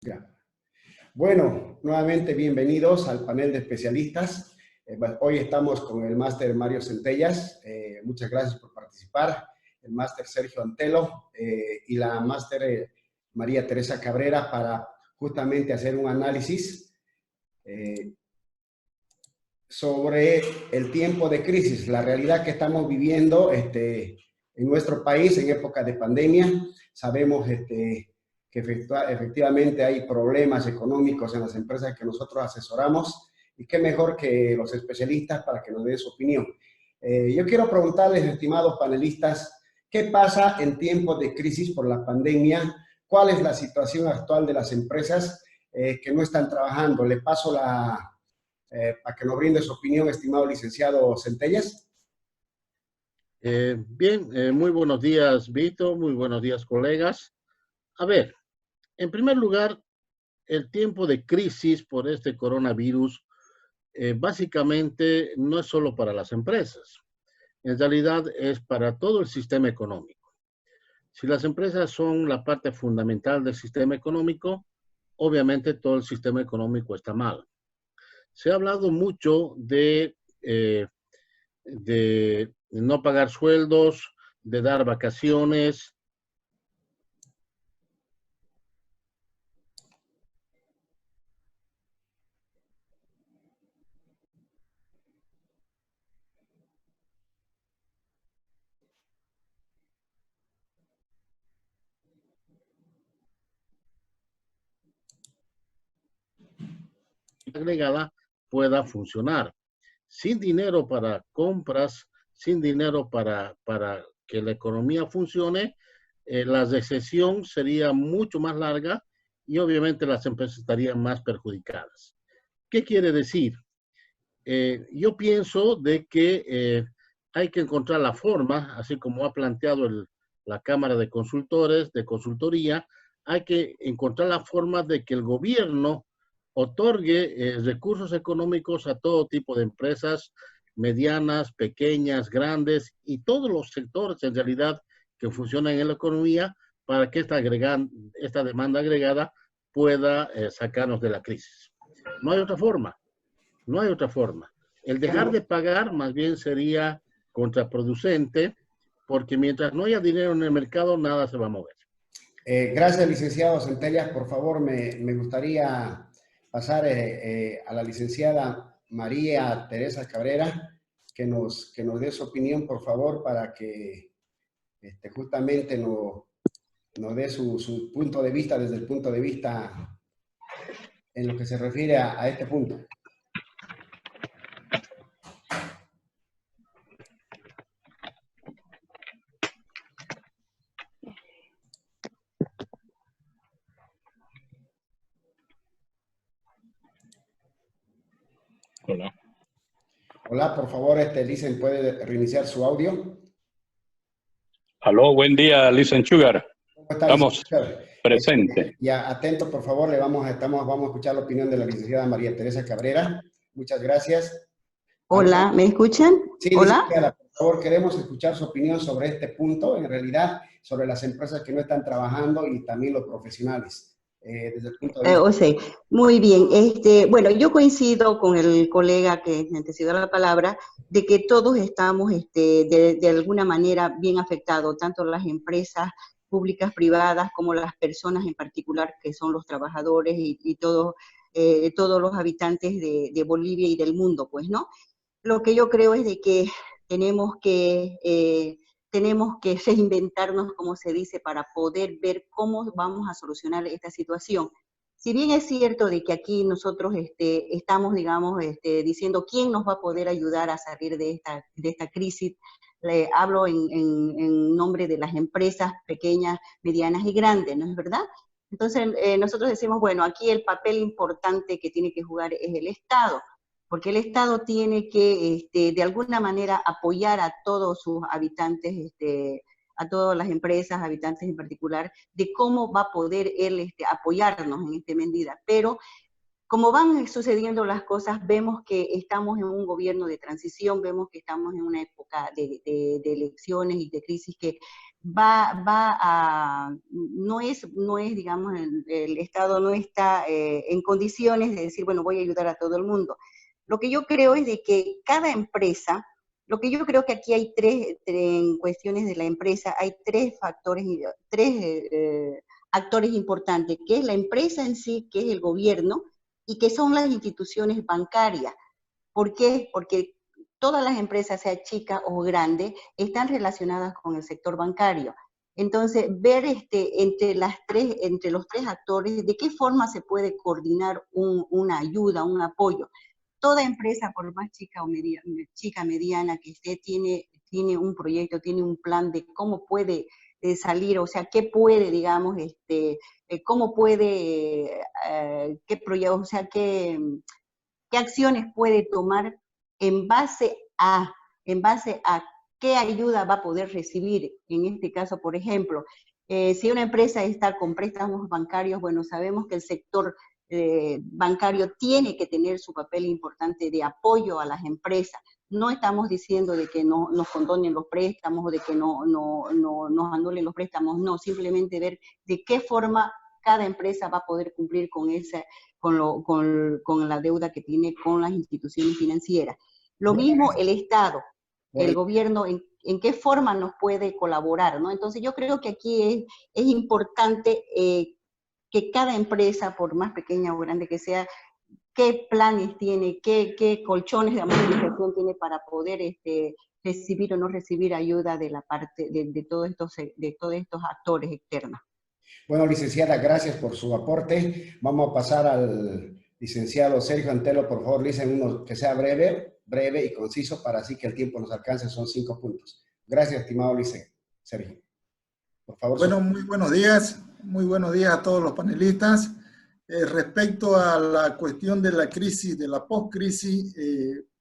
Ya. Bueno, nuevamente bienvenidos al panel de especialistas. Hoy estamos con el máster Mario Centellas. Muchas gracias por participar. El máster Sergio Antelo y la máster María Teresa Cabrera para justamente hacer un análisis sobre el tiempo de crisis, la realidad que estamos viviendo en nuestro país en época de pandemia. Sabemos que efectivamente hay problemas económicos en las empresas que nosotros asesoramos y qué mejor que los especialistas para que nos den su opinión. Yo quiero preguntarles, estimados panelistas, ¿qué pasa en tiempos de crisis por la pandemia? ¿Cuál es la situación actual de las empresas que no están trabajando? Le paso para que nos brinde su opinión, estimado licenciado Centellas. Muy buenos días, Vito, muy buenos días, colegas. A ver, en primer lugar, el tiempo de crisis por este coronavirus básicamente no es solo para las empresas, en realidad es para todo el sistema económico. Si las empresas son la parte fundamental del sistema económico, obviamente todo el sistema económico está mal. Se ha hablado mucho de no pagar sueldos, de dar vacaciones. Agregada pueda funcionar. Sin dinero para compras, sin dinero para que la economía funcione, la recesión sería mucho más larga y obviamente las empresas estarían más perjudicadas. ¿Qué quiere decir? Yo pienso de que hay que encontrar la forma, así como ha planteado la Cámara de Consultores, de consultoría, hay que encontrar la forma de que el gobierno otorgue recursos económicos a todo tipo de empresas, medianas, pequeñas, grandes, y todos los sectores en realidad que funcionan en la economía para que esta demanda agregada pueda sacarnos de la crisis. No hay otra forma. No hay otra forma. El dejar de pagar más bien sería contraproducente, porque mientras no haya dinero en el mercado, nada se va a mover. Gracias, licenciado Centellas. Por favor, me gustaría pasar a la licenciada María Teresa Cabrera, que nos dé su opinión, por favor, para que justamente nos dé su punto de vista desde el punto de vista en lo que se refiere a este punto. Hola. Hola, por favor, Licen, ¿puede reiniciar su audio? Aló, buen día, Listen Sugar. ¿Cómo está, Estamos presentes. Ya, atento, por favor, vamos a escuchar la opinión de la licenciada María Teresa Cabrera. Muchas gracias. Hola, ¿me escuchan? Sí, Hola. licenciada, por favor, queremos escuchar su opinión sobre este punto, en realidad, sobre las empresas que no están trabajando y también los profesionales, desde el punto de vista. O sea, muy bien. Bueno, yo coincido con el colega que me antecedió la palabra, de que todos estamos de alguna manera bien afectados, tanto las empresas públicas, privadas, como las personas en particular, que son los trabajadores y todos los habitantes de Bolivia y del mundo, pues, ¿no? Lo que yo creo es de que tenemos que reinventarnos, como se dice, para poder ver cómo vamos a solucionar esta situación. Si bien es cierto de que aquí nosotros estamos, digamos, diciendo quién nos va a poder ayudar a salir de esta crisis, hablo en nombre de las empresas pequeñas, medianas y grandes, ¿no es verdad? Entonces, nosotros decimos, bueno, aquí el papel importante que tiene que jugar es el Estado, porque el Estado tiene que, de alguna manera, apoyar a todos sus habitantes, a todas las empresas, habitantes en particular, de cómo va a poder él apoyarnos en esta medida. Pero como van sucediendo las cosas, vemos que estamos en un gobierno de transición, vemos que estamos en una época de elecciones y de crisis que no es, digamos, el Estado no está en condiciones de decir, bueno, voy a ayudar a todo el mundo. Lo que yo creo es de que cada empresa, lo que yo creo que aquí hay en cuestiones de la empresa, hay tres factores, actores importantes, que es la empresa en sí, que es el gobierno, y que son las instituciones bancarias. ¿Por qué? Porque todas las empresas, sea chicas o grandes, están relacionadas con el sector bancario. Entonces, ver entre los tres actores, de qué forma se puede coordinar una ayuda, un apoyo. Toda empresa, por más chica o mediana que esté, tiene un proyecto, tiene un plan de cómo puede salir, o sea, qué puede, digamos, cómo puede, qué proyecto, o sea, qué acciones puede tomar en base a, qué ayuda va a poder recibir. En este caso, por ejemplo, si una empresa está con préstamos bancarios, bueno, sabemos que el sector bancario tiene que tener su papel importante de apoyo a las empresas. No estamos diciendo de que no nos condonen los préstamos o de que no nos anulen los préstamos, no, simplemente ver de qué forma cada empresa va a poder cumplir con la deuda que tiene con las instituciones financieras. Lo mismo el Estado, el gobierno, en qué forma nos puede colaborar, ¿no? Entonces yo creo que aquí es importante que cada empresa, por más pequeña o grande que sea, qué planes tiene, qué colchones de amortización tiene para poder recibir o no recibir ayuda de la parte de todos estos actores externos. Bueno, licenciada, gracias por su aporte. Vamos a pasar al licenciado Sergio Antelo. Por favor, dicen uno que sea breve y conciso para así que el tiempo nos alcance. Son 5 puntos. Gracias, estimado licenciado Sergio. Por favor. Bueno, muy buenos días. Muy buenos días a todos los panelistas. Respecto a la cuestión de la crisis, de la post-crisis,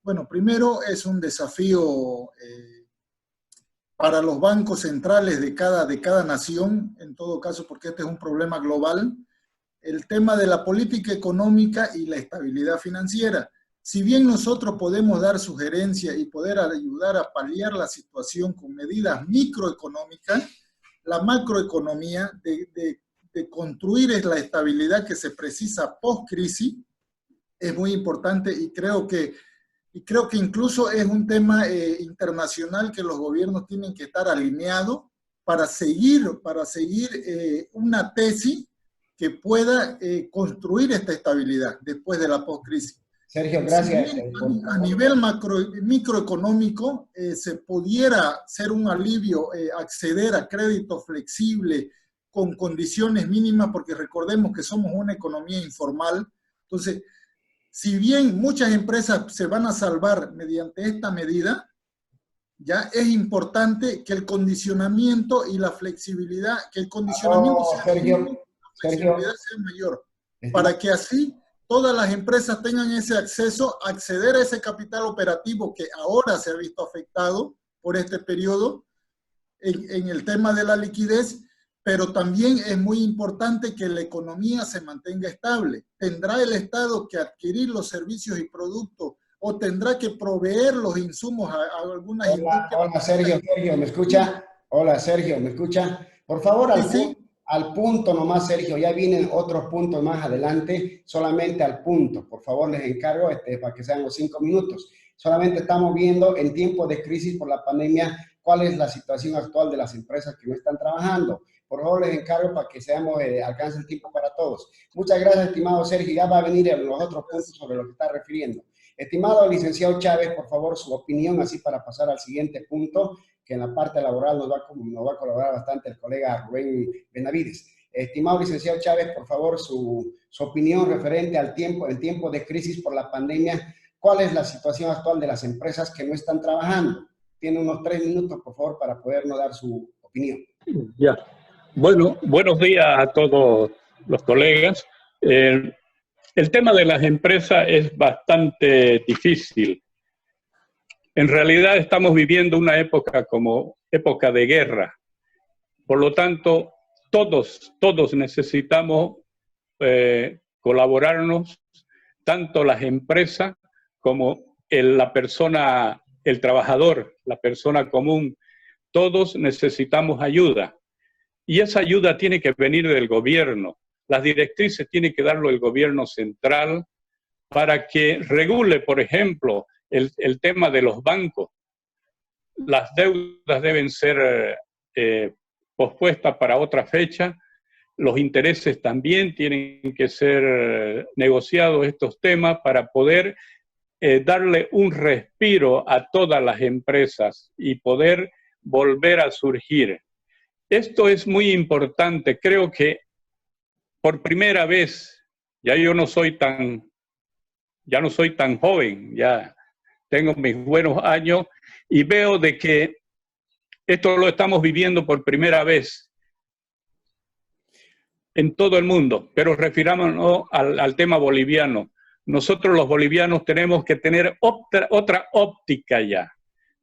bueno, primero es un desafío para los bancos centrales de cada nación, en todo caso, porque este es un problema global, el tema de la política económica y la estabilidad financiera. Si bien nosotros podemos dar sugerencias y poder ayudar a paliar la situación con medidas microeconómicas, la macroeconomía de construir la estabilidad que se precisa post-crisis es muy importante y creo que incluso es un tema internacional que los gobiernos tienen que estar alineados para seguir una tesis que pueda construir esta estabilidad después de la post-crisis. Sergio, gracias. Si a nivel microeconómico se pudiera ser un alivio acceder a crédito flexible con condiciones mínimas, porque recordemos que somos una economía informal. Entonces, si bien muchas empresas se van a salvar mediante esta medida, ya es importante que el condicionamiento y la flexibilidad, que el condicionamiento sea mayor, para que así todas las empresas tengan ese acceso, acceder a ese capital operativo que ahora se ha visto afectado por este periodo en el tema de la liquidez, pero también es muy importante que la economía se mantenga estable. ¿Tendrá el Estado que adquirir los servicios y productos o tendrá que proveer los insumos a algunas industrias? Hola, Sergio, ¿me escucha? Hola, Sergio, ¿me escucha? Por favor, al punto nomás, Sergio, ya vienen otros puntos más adelante, solamente al punto. Por favor, les encargo para que sean los 5 minutos. Solamente estamos viendo en tiempos de crisis por la pandemia cuál es la situación actual de las empresas que no están trabajando. Por favor, les encargo para que alcance el tiempo para todos. Muchas gracias, estimado Sergio. Ya va a venir en los otros puntos sobre lo que está refiriendo. Estimado licenciado Chávez, por favor, su opinión, así para pasar al siguiente punto, que en la parte laboral nos va a colaborar bastante el colega Rubén Benavides. Estimado licenciado Chávez, por favor, su opinión referente al tiempo de crisis por la pandemia. ¿Cuál es la situación actual de las empresas que no están trabajando? Tiene unos 3 minutos, por favor, para podernos dar su opinión. Ya. Bueno, buenos días a todos los colegas. El tema de las empresas es bastante difícil. En realidad estamos viviendo una época como época de guerra. Por lo tanto, todos necesitamos colaborarnos, tanto las empresas como la persona, el trabajador, la persona común, todos necesitamos ayuda. Y esa ayuda tiene que venir del gobierno. Las directrices tiene que darlo el gobierno central para que regule, por ejemplo, el tema de los bancos. Las deudas deben ser pospuestas para otra fecha. Los intereses también tienen que ser negociados, estos temas, para poder darle un respiro a todas las empresas y poder volver a surgir. Esto es muy importante. Creo que por primera vez, ya no soy tan joven, ya tengo mis buenos años y veo de que esto lo estamos viviendo por primera vez en todo el mundo, pero refirámonos al tema boliviano. Nosotros los bolivianos tenemos que tener otra óptica ya.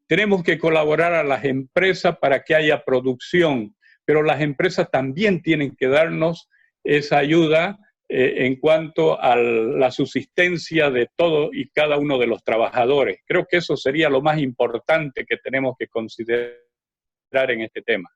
Tenemos que colaborar a las empresas para que haya producción, pero las empresas también tienen que darnos esa ayuda en cuanto a la subsistencia de todo y cada uno de los trabajadores. Creo que eso sería lo más importante que tenemos que considerar en este tema.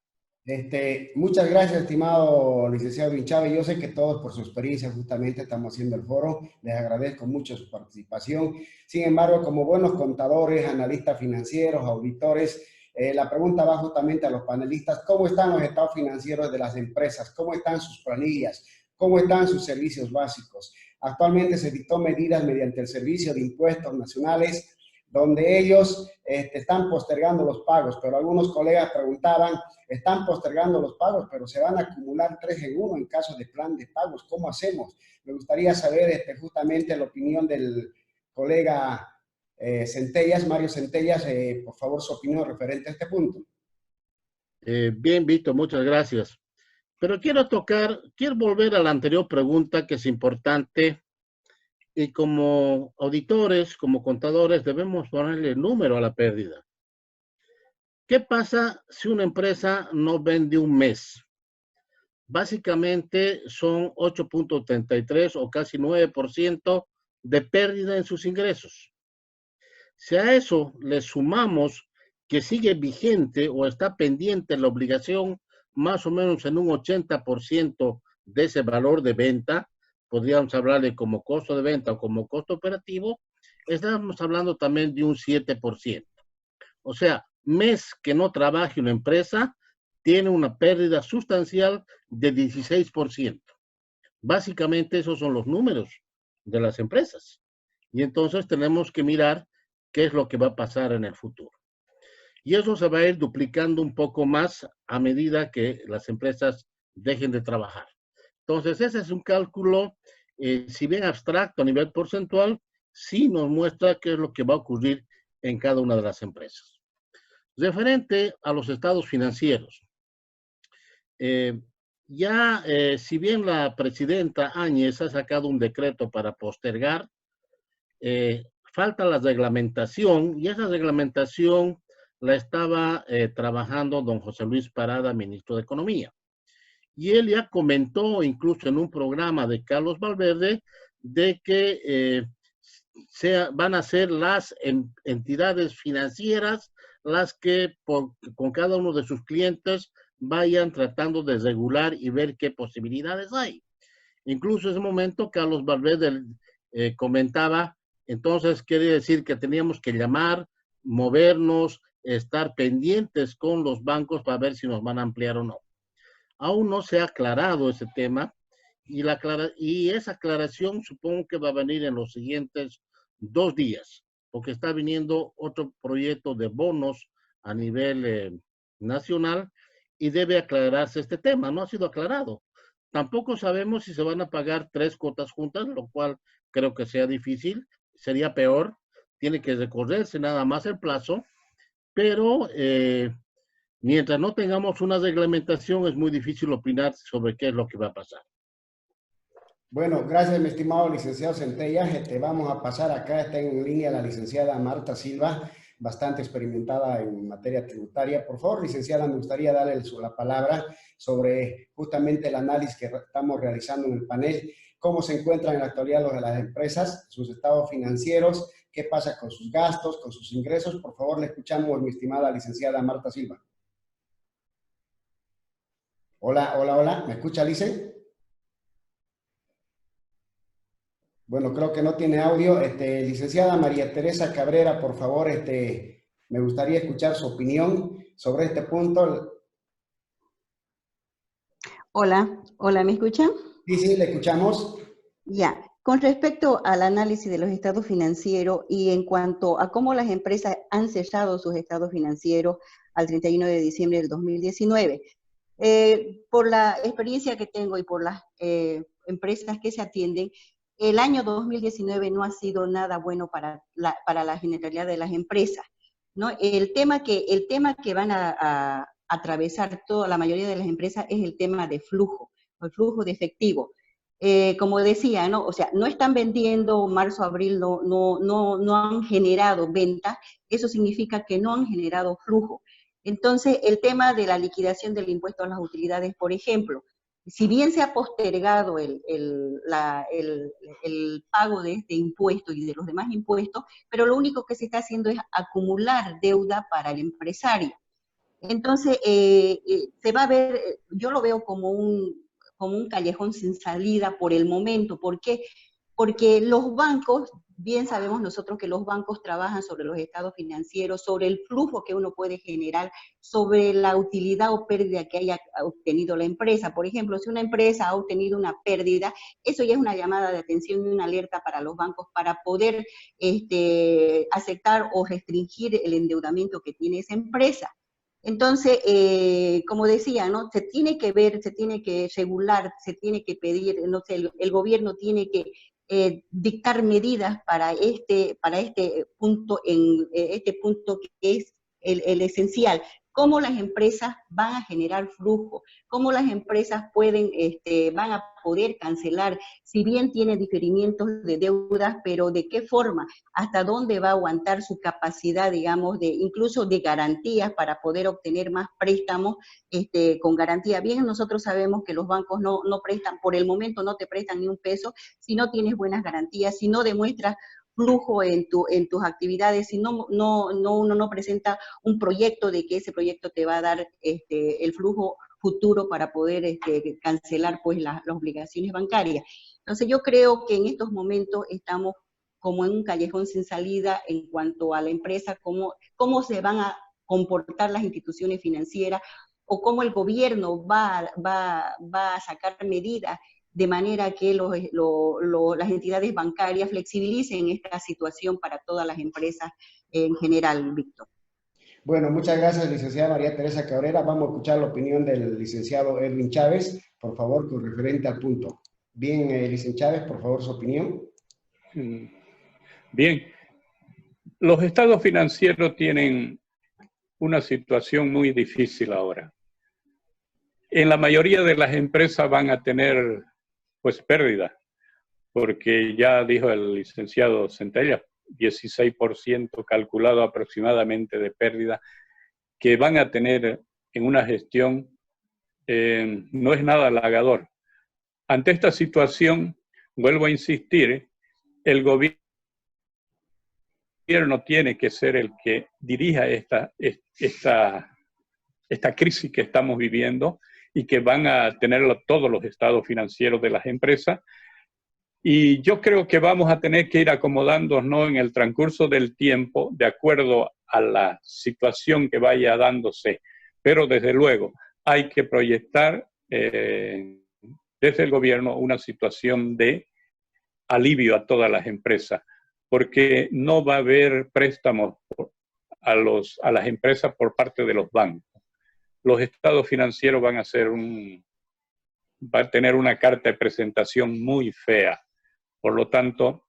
Muchas gracias, estimado licenciado Vinchave. Yo sé que todos por su experiencia justamente estamos haciendo el foro. Les agradezco mucho su participación. Sin embargo, como buenos contadores, analistas financieros, auditores, la pregunta va justamente a los panelistas. ¿Cómo están los estados financieros de las empresas? ¿Cómo están sus planillas? ¿Cómo están sus servicios básicos? Actualmente se dictó medidas mediante el Servicio de Impuestos Nacionales, donde ellos están postergando los pagos, pero algunos colegas preguntaban, están postergando los pagos, pero se van a acumular 3 en 1 en caso de plan de pagos, ¿cómo hacemos? Me gustaría saber justamente la opinión del colega Centellas, Mario Centellas, por favor su opinión referente a este punto. Bien, Víctor, muchas gracias. Pero quiero volver a la anterior pregunta que es importante. Y como auditores, como contadores, debemos ponerle número a la pérdida. ¿Qué pasa si una empresa no vende un mes? Básicamente son 8.33 o casi 9% de pérdida en sus ingresos. Si a eso le sumamos que sigue vigente o está pendiente la obligación más o menos en un 80% de ese valor de venta, podríamos hablarle como costo de venta o como costo operativo, estamos hablando también de un 7%. O sea, mes que no trabaje una empresa tiene una pérdida sustancial de 16%. Básicamente esos son los números de las empresas. Y entonces tenemos que mirar qué es lo que va a pasar en el futuro. Y eso se va a ir duplicando un poco más a medida que las empresas dejen de trabajar. Entonces, ese es un cálculo, si bien abstracto a nivel porcentual, sí nos muestra qué es lo que va a ocurrir en cada una de las empresas. Referente a los estados financieros, si bien la presidenta Áñez ha sacado un decreto para postergar, falta la reglamentación, y esa reglamentación la estaba trabajando don José Luis Parada, ministro de Economía. Y él ya comentó, incluso en un programa de Carlos Valverde, de que van a ser las entidades financieras las que con cada uno de sus clientes vayan tratando de regular y ver qué posibilidades hay. Incluso en ese momento Carlos Valverde comentaba, entonces quiere decir que teníamos que llamar, movernos, estar pendientes con los bancos para ver si nos van a ampliar o no. Aún no se ha aclarado ese tema y esa aclaración supongo que va a venir en los siguientes 2 días, porque está viniendo otro proyecto de bonos a nivel nacional y debe aclararse este tema. No ha sido aclarado. Tampoco sabemos si se van a pagar 3 cuotas juntas, lo cual creo que sea difícil, sería peor. Tiene que recorrerse nada más el plazo, pero mientras no tengamos una reglamentación es muy difícil opinar sobre qué es lo que va a pasar. Bueno, gracias, mi estimado licenciado Centellas. Vamos a pasar acá, está en línea la licenciada Marta Silva, bastante experimentada en materia tributaria. Por favor, licenciada, me gustaría darle la palabra sobre justamente el análisis que estamos realizando en el panel, cómo se encuentran en la actualidad las empresas, sus estados financieros, qué pasa con sus gastos, con sus ingresos. Por favor, le escuchamos, mi estimada licenciada Marta Silva. Hola, hola, hola. ¿Me escucha, Lice? Bueno, creo que no tiene audio. Licenciada María Teresa Cabrera, por favor, me gustaría escuchar su opinión sobre este punto. Hola, hola, ¿me escuchan? Sí, sí, le escuchamos. Ya, con respecto al análisis de los estados financieros y en cuanto a cómo las empresas han sellado sus estados financieros al 31 de diciembre del 2019, por la experiencia que tengo y por las empresas que se atienden, el año 2019 no ha sido nada bueno para la generalidad de las empresas, ¿no? El tema que van a atravesar toda la mayoría de las empresas es el tema de flujo, el flujo de efectivo. Como decía, ¿no? O sea, no están vendiendo marzo, abril, no han generado ventas, eso significa que no han generado flujo. Entonces, el tema de la liquidación del impuesto a las utilidades, por ejemplo, si bien se ha postergado el pago de este impuesto y de los demás impuestos, pero lo único que se está haciendo es acumular deuda para el empresario. Entonces, se va a ver, yo lo veo como un callejón sin salida por el momento. ¿Por qué? Porque los bancos, bien sabemos nosotros que los bancos trabajan sobre los estados financieros, sobre el flujo que uno puede generar, sobre la utilidad o pérdida que haya obtenido la empresa. Por ejemplo, si una empresa ha obtenido una pérdida, eso ya es una llamada de atención y una alerta para los bancos para poder aceptar o restringir el endeudamiento que tiene esa empresa. Entonces, como decía, ¿no? Se tiene que ver, se tiene que regular, se tiene que pedir, no sé, el gobierno tiene que dictar medidas para este punto que es el esencial. Cómo las empresas van a generar flujo, cómo las empresas van a poder cancelar, si bien tiene diferimientos de deudas, pero de qué forma, hasta dónde va a aguantar su capacidad, digamos, incluso de garantías para poder obtener más préstamos con garantía. Bien, nosotros sabemos que los bancos no prestan, por el momento no te prestan ni un peso si no tienes buenas garantías, si no demuestras flujo en tus actividades, si uno no presenta un proyecto de que ese proyecto te va a dar el flujo futuro para poder cancelar pues las obligaciones bancarias. Entonces yo creo que en estos momentos estamos como en un callejón sin salida en cuanto a la empresa, cómo se van a comportar las instituciones financieras o cómo el gobierno va a sacar medidas de manera que las entidades bancarias flexibilicen esta situación para todas las empresas en general, Víctor. Bueno, muchas gracias, licenciada María Teresa Cabrera. Vamos a escuchar la opinión del licenciado Edwin Chávez, por favor, con referente al punto. Bien, licenciado Chávez, por favor, su opinión. Bien, los estados financieros tienen una situación muy difícil ahora. En la mayoría de las empresas van a tener pues pérdida, porque ya dijo el licenciado Centella, 16% calculado aproximadamente de pérdida que van a tener en una gestión, no es nada halagador. Ante esta situación, vuelvo a insistir, el gobierno tiene que ser el que dirija esta crisis que estamos viviendo y que van a tener todos los estados financieros de las empresas. Y yo creo que vamos a tener que ir acomodándonos en el transcurso del tiempo de acuerdo a la situación que vaya dándose. Pero desde luego hay que proyectar desde el gobierno una situación de alivio a todas las empresas, porque no va a haber préstamos a las empresas por parte de los bancos. Los estados financieros van a tener una carta de presentación muy fea. Por lo tanto,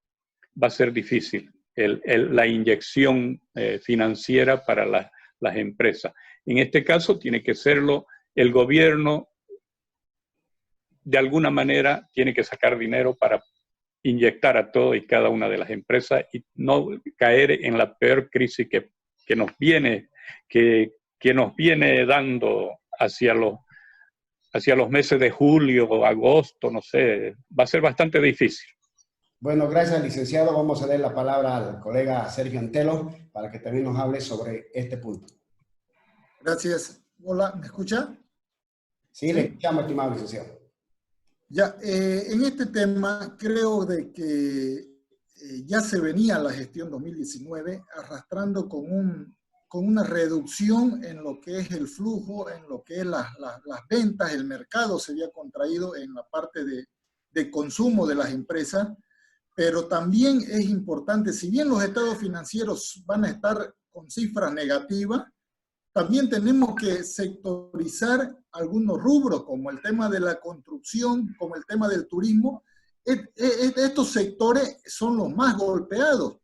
va a ser difícil la inyección financiera para las empresas. En este caso, tiene que serlo el gobierno, de alguna manera, tiene que sacar dinero para inyectar a todo y cada una de las empresas y no caer en la peor crisis que nos viene dando hacia los meses de julio o agosto, no sé, va a ser bastante difícil. Bueno, gracias, licenciado. Vamos a dar la palabra al colega Sergio Antelo para que también nos hable sobre este punto. Gracias. Hola, ¿me escucha? Sí, le escuchamos, estimado licenciado. Ya, en este tema creo de que ya se venía la gestión 2019 arrastrando con una reducción en lo que es el flujo, en lo que es las ventas, el mercado se había contraído en la parte de consumo de las empresas, pero también es importante, si bien los estados financieros van a estar con cifras negativas, también tenemos que sectorizar algunos rubros, como el tema de la construcción, como el tema del turismo. Estos sectores son los más golpeados,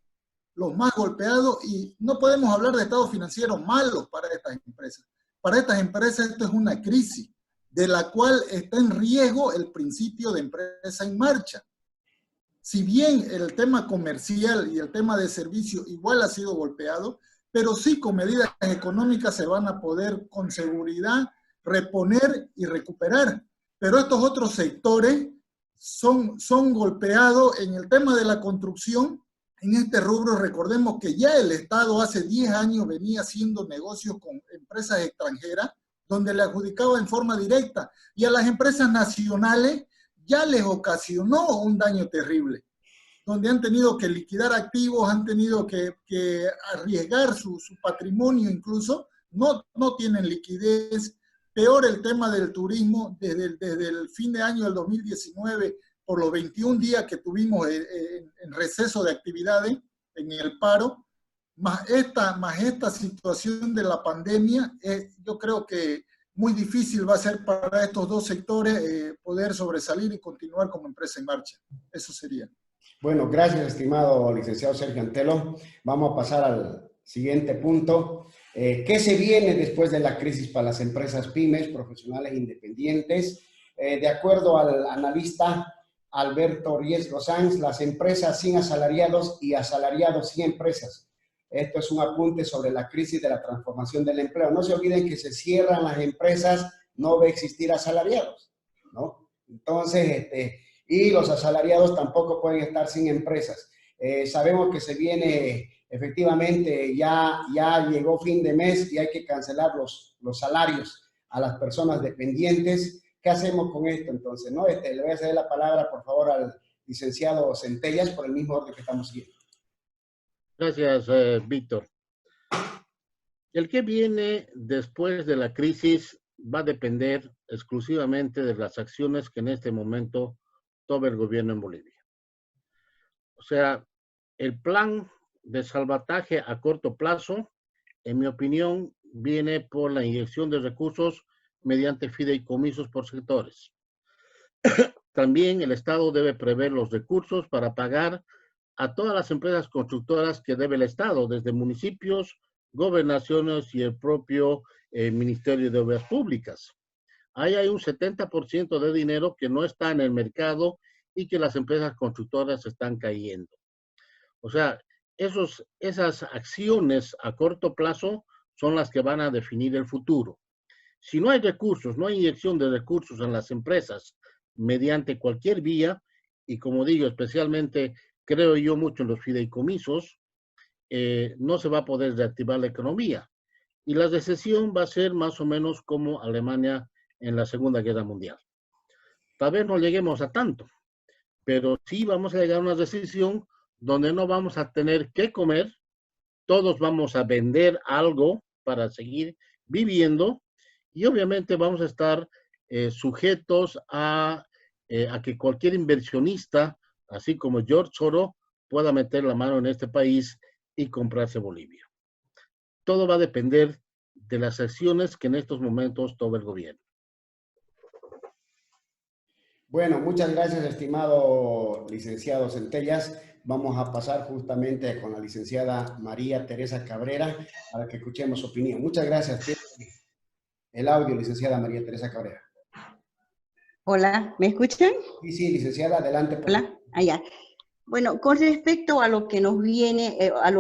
y no podemos hablar de estados financieros malos para estas empresas. Para estas empresas esto es una crisis, de la cual está en riesgo el principio de empresa en marcha. Si bien el tema comercial y el tema de servicio igual ha sido golpeado, pero sí con medidas económicas se van a poder con seguridad reponer y recuperar. Pero estos otros sectores son golpeados en el tema de la construcción. En este rubro recordemos que ya el Estado hace 10 años venía haciendo negocios con empresas extranjeras donde le adjudicaba en forma directa y a las empresas nacionales ya les ocasionó un daño terrible, donde han tenido que liquidar activos, han tenido que arriesgar su patrimonio incluso, no tienen liquidez. Peor el tema del turismo, desde el fin de año del 2019, por los 21 días que tuvimos en receso de actividades, en el paro, más esta situación de la pandemia, yo creo que muy difícil va a ser para estos dos sectores poder sobresalir y continuar como empresa en marcha. Eso sería. Bueno, gracias, estimado licenciado Sergio Antelo. Vamos a pasar al siguiente punto. ¿Qué se viene después de la crisis para las empresas pymes, profesionales e independientes? De acuerdo al analista Alberto Riesgo Sanz, las empresas sin asalariados y asalariados sin empresas. Esto es un apunte sobre la crisis de la transformación del empleo. No se olviden que se cierran las empresas, no va a existir asalariados, ¿no? Entonces, y los asalariados tampoco pueden estar sin empresas. Sabemos que se viene, efectivamente, ya llegó fin de mes y hay que cancelar los salarios a las personas dependientes. ¿Qué hacemos con esto entonces? ¿No? Le voy a ceder la palabra, por favor, al licenciado Centellas por el mismo orden que estamos siguiendo. Gracias, Víctor. El que viene después de la crisis va a depender exclusivamente de las acciones que en este momento toma el gobierno en Bolivia. O sea, el plan de salvataje a corto plazo, en mi opinión, viene por la inyección de recursos mediante fideicomisos por sectores. También el Estado debe prever los recursos para pagar a todas las empresas constructoras que debe el Estado, desde municipios, gobernaciones y el propio Ministerio de Obras Públicas. Ahí hay un 70% de dinero que no está en el mercado y que las empresas constructoras están cayendo. O sea, esas acciones a corto plazo son las que van a definir el futuro. Si no hay recursos, no hay inyección de recursos en las empresas mediante cualquier vía, y como digo, especialmente creo yo mucho en los fideicomisos, no se va a poder reactivar la economía. Y la recesión va a ser más o menos como Alemania en la Segunda Guerra Mundial. Tal vez no lleguemos a tanto, pero sí vamos a llegar a una recesión donde no vamos a tener que comer, todos vamos a vender algo para seguir viviendo y obviamente vamos a estar sujetos a que cualquier inversionista, así como George Soros, pueda meter la mano en este país y comprarse Bolivia. Todo va a depender de las acciones que en estos momentos toma el gobierno. Bueno, muchas gracias, estimado licenciado Centellas. Vamos a pasar justamente con la licenciada María Teresa Cabrera para que escuchemos su opinión. Muchas gracias. El audio, licenciada María Teresa Cabrera. Hola, ¿me escuchan? Sí, licenciada, adelante. Hola, allá. Bueno, con respecto a lo que nos viene, a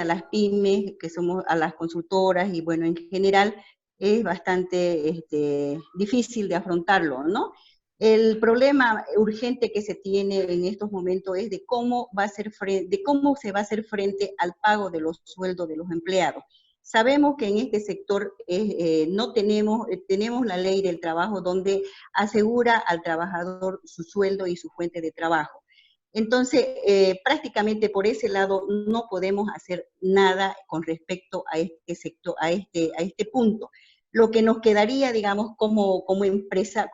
las pymes, que somos a las consultoras y bueno, en general es bastante difícil de afrontarlo, ¿no? El problema urgente que se tiene en estos momentos es de cómo se va a hacer frente al pago de los sueldos de los empleados. Sabemos que en este sector no tenemos la ley del trabajo donde asegura al trabajador su sueldo y su fuente de trabajo. Entonces, prácticamente por ese lado no podemos hacer nada con respecto a este sector, a este punto. Lo que nos quedaría, digamos, como empresa,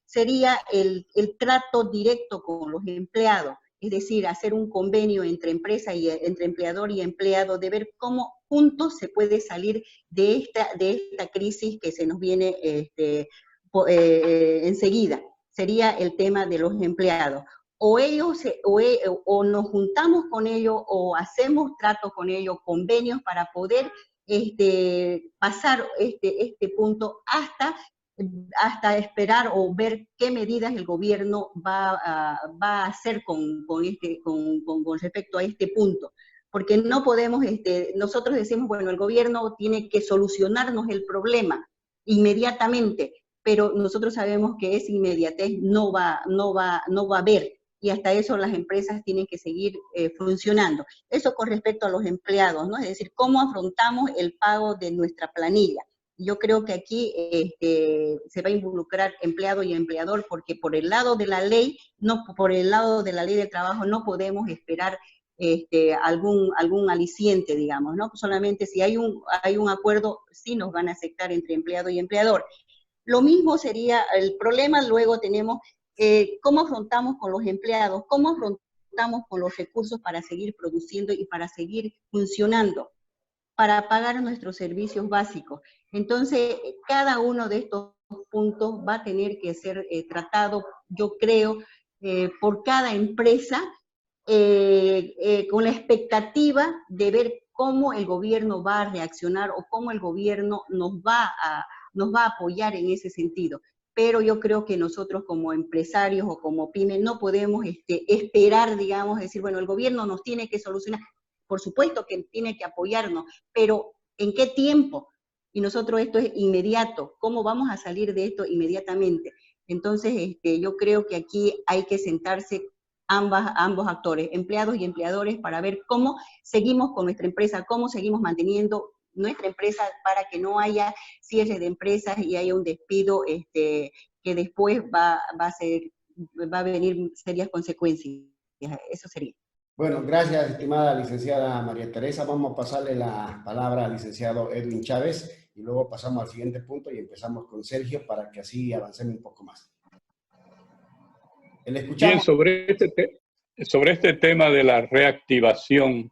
sería el trato directo con los empleados, es decir, hacer un convenio entre empresa y entre empleador y empleado, de ver cómo juntos se puede salir de esta crisis que se nos viene enseguida. Sería el tema de los empleados. O nos juntamos con ellos o hacemos tratos con ellos, convenios para poder pasar este punto hasta esperar o ver qué medidas el gobierno va a hacer con respecto a este punto. Porque no podemos, nosotros decimos, bueno, el gobierno tiene que solucionarnos el problema inmediatamente, pero nosotros sabemos que esa inmediatez no va a haber, y hasta eso las empresas tienen que seguir funcionando. Eso con respecto a los empleados, ¿no? Es decir, cómo afrontamos el pago de nuestra planilla. Yo creo que aquí se va a involucrar empleado y empleador, porque por el lado de la ley, por el lado de la ley de trabajo, no podemos esperar algún aliciente, digamos, ¿no? Solamente si hay un acuerdo, sí nos van a aceptar entre empleado y empleador. Lo mismo sería el problema, luego tenemos cómo afrontamos con los empleados, cómo afrontamos con los recursos para seguir produciendo y para seguir funcionando, para pagar nuestros servicios básicos. Entonces, cada uno de estos puntos va a tener que ser tratado, yo creo, por cada empresa, con la expectativa de ver cómo el gobierno va a reaccionar o cómo el gobierno nos va a apoyar en ese sentido. Pero yo creo que nosotros como empresarios o como pymes no podemos esperar, digamos, decir, bueno, el gobierno nos tiene que solucionar. Por supuesto que tiene que apoyarnos, pero ¿en qué tiempo? Y nosotros esto es inmediato. ¿Cómo vamos a salir de esto inmediatamente? Entonces, yo creo que aquí hay que sentarse ambos actores, empleados y empleadores, para ver cómo seguimos con nuestra empresa, cómo seguimos manteniendo nuestra empresa para que no haya cierre de empresas y haya un despido que después va a venir serias consecuencias. Eso sería. Bueno, gracias, estimada licenciada María Teresa. Vamos a pasarle la palabra al licenciado Edwin Chávez y luego pasamos al siguiente punto y empezamos con Sergio para que así avancemos un poco más. Bien, sobre este tema de la reactivación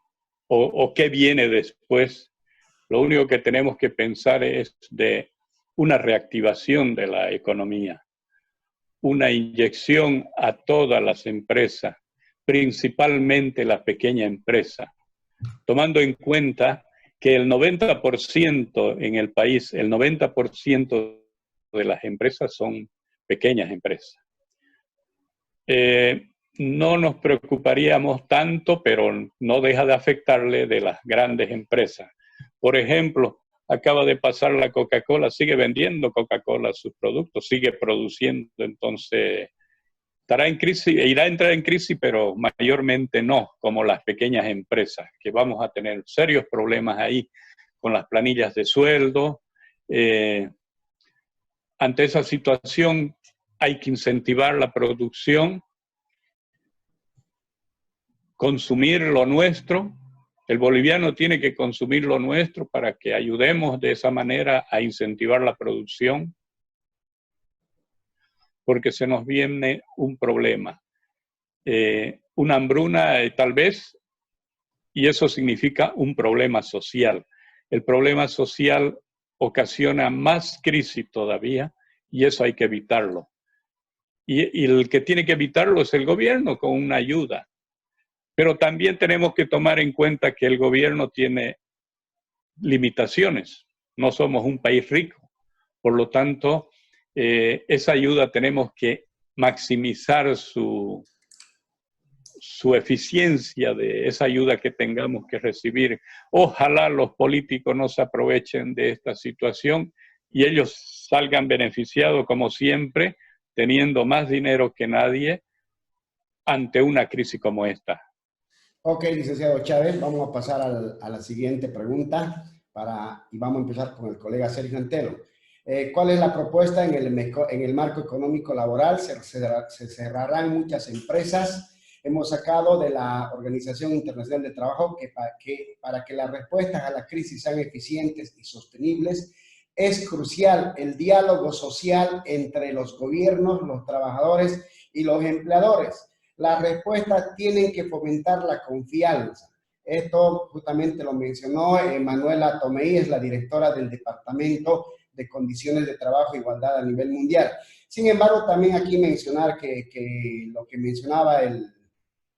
o qué viene después, lo único que tenemos que pensar es de una reactivación de la economía, una inyección a todas las empresas, principalmente la pequeña empresa, tomando en cuenta que el 90% en el país, el 90% de las empresas son pequeñas empresas. No nos preocuparíamos tanto, pero no deja de afectarle de las grandes empresas. Por ejemplo, acaba de pasar la Coca-Cola, sigue vendiendo Coca-Cola sus productos, sigue produciendo, entonces estará en crisis, irá a entrar en crisis, pero mayormente no, como las pequeñas empresas, que vamos a tener serios problemas ahí con las planillas de sueldo. Ante esa situación hay que incentivar la producción, consumir lo nuestro. El boliviano tiene que consumir lo nuestro para que ayudemos de esa manera a incentivar la producción, porque se nos viene un problema, una hambruna tal vez, y eso significa un problema social. El problema social ocasiona más crisis todavía, y eso hay que evitarlo. Y el que tiene que evitarlo es el gobierno con una ayuda. Pero también tenemos que tomar en cuenta que el gobierno tiene limitaciones. No somos un país rico. Por lo tanto, esa ayuda tenemos que maximizar su eficiencia de esa ayuda que tengamos que recibir. Ojalá los políticos no se aprovechen de esta situación y ellos salgan beneficiados como siempre, teniendo más dinero que nadie ante una crisis como esta. Ok, licenciado Chávez, vamos a pasar a la siguiente pregunta. y vamos a empezar con el colega Sergio Antelo. ¿Cuál es la propuesta en el marco económico laboral? Se cerrarán muchas empresas. Hemos sacado de la Organización Internacional de Trabajo que para que las respuestas a la crisis sean eficientes y sostenibles, es crucial el diálogo social entre los gobiernos, los trabajadores y los empleadores. Las respuestas tienen que fomentar la confianza. Esto justamente lo mencionó Manuela Tomei, es la directora del Departamento de Condiciones de Trabajo e Igualdad a nivel mundial. Sin embargo, también aquí mencionar que lo que mencionaba el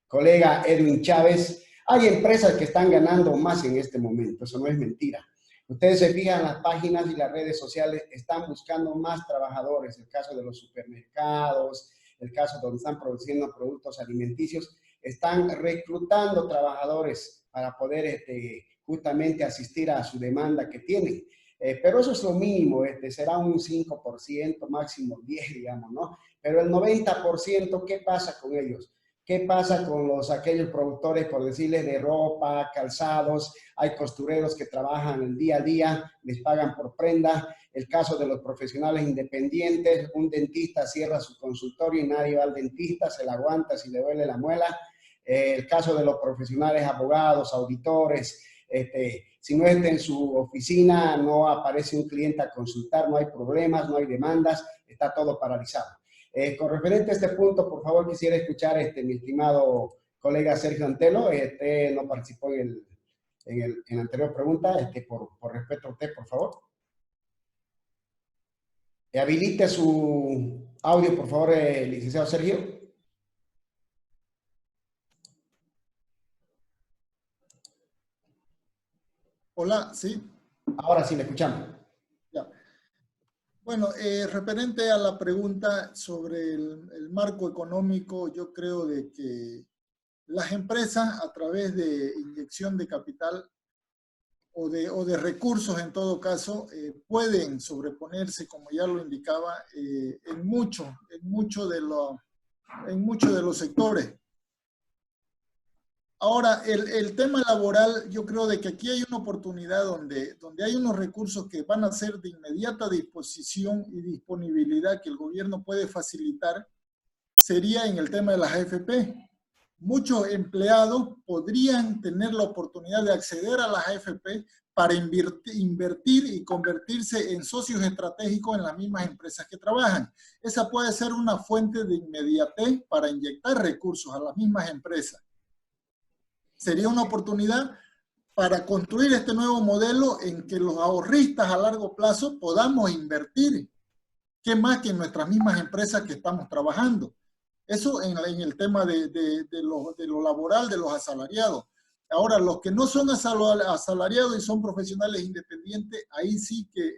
colega Edwin Chávez, hay empresas que están ganando más en este momento, eso no es mentira. Ustedes se fijan, las páginas y las redes sociales están buscando más trabajadores, el caso de los supermercados, el caso donde están produciendo productos alimenticios, están reclutando trabajadores para poder justamente asistir a su demanda que tienen. Pero eso es lo mínimo, será un 5%, máximo 10%, digamos, ¿no? Pero el 90%, ¿qué pasa con ellos? ¿Qué pasa con aquellos productores, por decirles, de ropa, calzados? Hay costureros que trabajan el día a día, les pagan por prenda. El caso de los profesionales independientes, un dentista cierra su consultorio y nadie va al dentista, se la aguanta si le duele la muela. El caso de los profesionales, abogados, auditores, si no está en su oficina, no aparece un cliente a consultar, no hay problemas, no hay demandas, está todo paralizado. Con referente a este punto, por favor, quisiera escuchar mi estimado colega Sergio Antelo. No participó en la anterior pregunta. Por respeto a usted, por favor. Habilite su audio, por favor, licenciado Sergio. Hola, ¿sí? Ahora sí, le escuchamos. Ya. Bueno, referente a la pregunta sobre el marco económico, yo creo de que las empresas, a través de inyección de capital o de recursos en todo caso, pueden sobreponerse, como ya lo indicaba, en mucho de los sectores. Ahora, el tema laboral, yo creo de que aquí hay una oportunidad donde hay unos recursos que van a ser de inmediata disposición y disponibilidad que el gobierno puede facilitar, sería en el tema de las AFP. Muchos empleados podrían tener la oportunidad de acceder a las AFP para invertir y convertirse en socios estratégicos en las mismas empresas que trabajan. Esa puede ser una fuente de inmediatez para inyectar recursos a las mismas empresas. Sería una oportunidad para construir este nuevo modelo en que los ahorristas a largo plazo podamos invertir. ¿Qué más que en nuestras mismas empresas que estamos trabajando? Eso en el tema de lo laboral, de los asalariados. Ahora, los que no son asalariados y son profesionales independientes, ahí sí que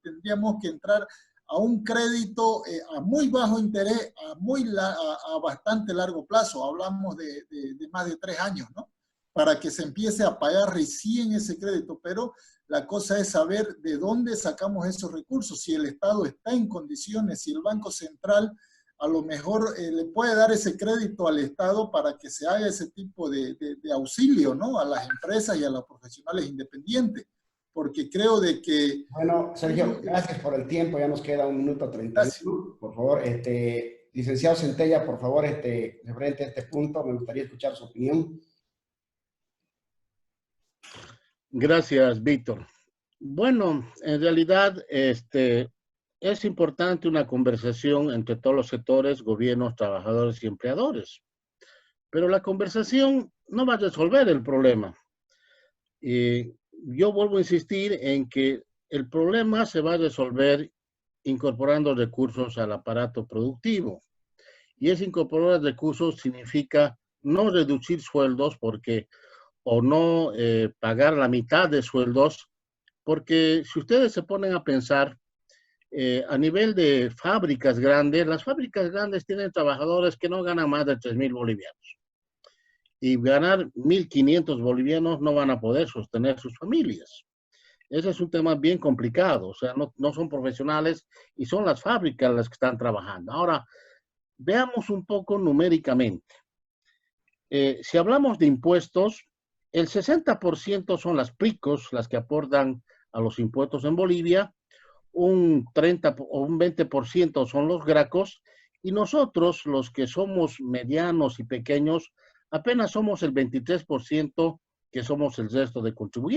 tendríamos que entrar a un crédito a muy bajo interés, a bastante largo plazo. Hablamos de más de 3 años, ¿no? Para que se empiece a pagar recién ese crédito, pero la cosa es saber de dónde sacamos esos recursos, si el Estado está en condiciones, si el Banco Central a lo mejor le puede dar ese crédito al Estado para que se haga ese tipo de auxilio, ¿no? A las empresas y a los profesionales independientes, porque creo de que... Bueno, Sergio, gracias por el tiempo, ya nos queda 1 minuto 31, por favor, licenciado Centella, por favor, referente a este punto, me gustaría escuchar su opinión. Gracias, Víctor. Bueno, en realidad es importante una conversación entre todos los sectores, gobiernos, trabajadores y empleadores. Pero la conversación no va a resolver el problema. Y yo vuelvo a insistir en que el problema se va a resolver incorporando recursos al aparato productivo. Y ese incorporar recursos significa no reducir sueldos o no pagar la mitad de sueldos, porque si ustedes se ponen a pensar a nivel de fábricas grandes, las fábricas grandes tienen trabajadores que no ganan más de 3,000 bolivianos. Y ganar 1,500 bolivianos no van a poder sostener sus familias. Ese es un tema bien complicado, o sea, no son profesionales y son las fábricas las que están trabajando. Ahora, veamos un poco numéricamente. Si hablamos de impuestos, El 60% son las PRICOs, las que aportan a los impuestos en Bolivia, un 30 o un 20% son los GRACOS, y nosotros, los que somos medianos y pequeños, apenas somos el 23% que somos el resto de contribuyentes.